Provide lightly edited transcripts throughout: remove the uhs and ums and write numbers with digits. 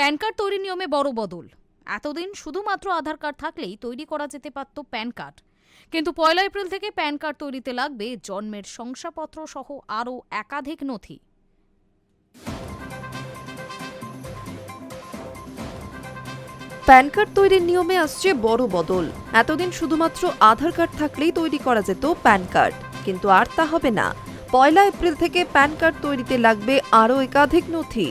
Pan card তৈরির নিয়মে বড় বদল। এতদিন শুধুমাত্র আধার কার্ড থাকলেই তৈরি করা যেতে পারত প্যান কার্ড, কিন্তু 1 এপ্রিল থেকে প্যান কার্ড তৈরিতে লাগবে জন্মের শংসাপত্র সহ আরও একাধিক নথি। প্যান কার্ড তৈরির নিয়মে আসছে বড় বদল। এতদিন শুধুমাত্র আধার কার্ড থাকলেই তৈরি করা যেত প্যান কার্ড, কিন্তু আর তা হবে না। 1 এপ্রিল থেকে প্যান কার্ড তৈরিতে লাগবে আরও একাধিক নথি।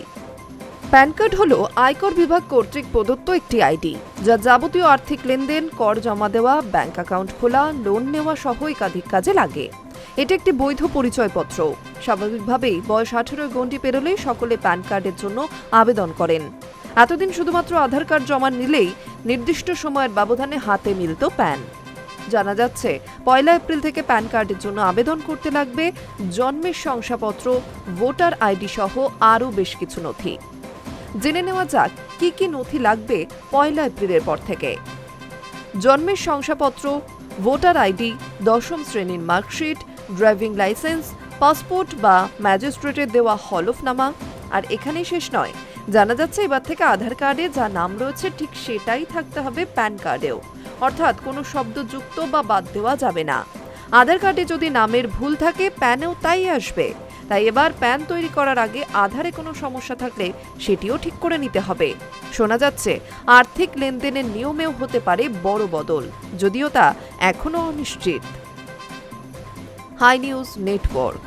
প্যান কার্ড হলো আয়কর বিভাগ কর্তৃক প্রদত্ত একটি আইডি, যা যাবতীয় আর্থিক লেনদেন, কর জমা দেওয়া, ব্যাংক অ্যাকাউন্ট খোলা, লোন নেওয়া সহ একাধিক কাজে লাগে। এটি একটি বৈধ পরিচয়পত্র। স্বাভাবিকভাবেই বয়স 18 গণ্ডি পেরোলেই সকলে প্যান কার্ডের জন্য আবেদন করেন। এতদিন শুধুমাত্র আধার কার্ড জমা নিলেই নির্দিষ্ট সময়ের ব্যবধানে হাতে মিলত প্যান। জানা যাচ্ছে 1 এপ্রিল থেকে প্যান কার্ডের জন্য আবেদন করতে লাগবে জন্মের শংসাপত্র, ভোটার আইডি সহ আরও বেশ কিছু নথি। জেনে নেওয়া যাক কি কি নথি লাগবে 1 এপ্রিলের পর থেকে। জন্মের শংসাপত্র, ভোটার আইডি, 10ম শ্রেণীর মার্কশিট, ড্রাইভিং লাইসেন্স, পাসপোর্ট বা ম্যাজিস্ট্রেটের দেওয়া হলফনামা। আর এখানেই শেষ নয়, জানা যাচ্ছে এবার থেকে আধার কার্ডে যা নাম রয়েছে ঠিক সেটাই থাকতে হবে প্যান কার্ডেও, অর্থাৎ কোনো শব্দ যুক্ত বা বাদ দেওয়া যাবে না। আধার কার্ডে যদি নামের ভুল থাকে, প্যানেও তাই আসবে। তাই এবার প্যান তৈরি করার আগে আধারে কোনো সমস্যা থাকলে সেটিও ঠিক করে নিতে হবে। শোনা যাচ্ছে আর্থিক লেনদেনের নিয়মেও হতে পারে বড় বদল, যদিও তা এখনো অনিশ্চিত। Hi news network.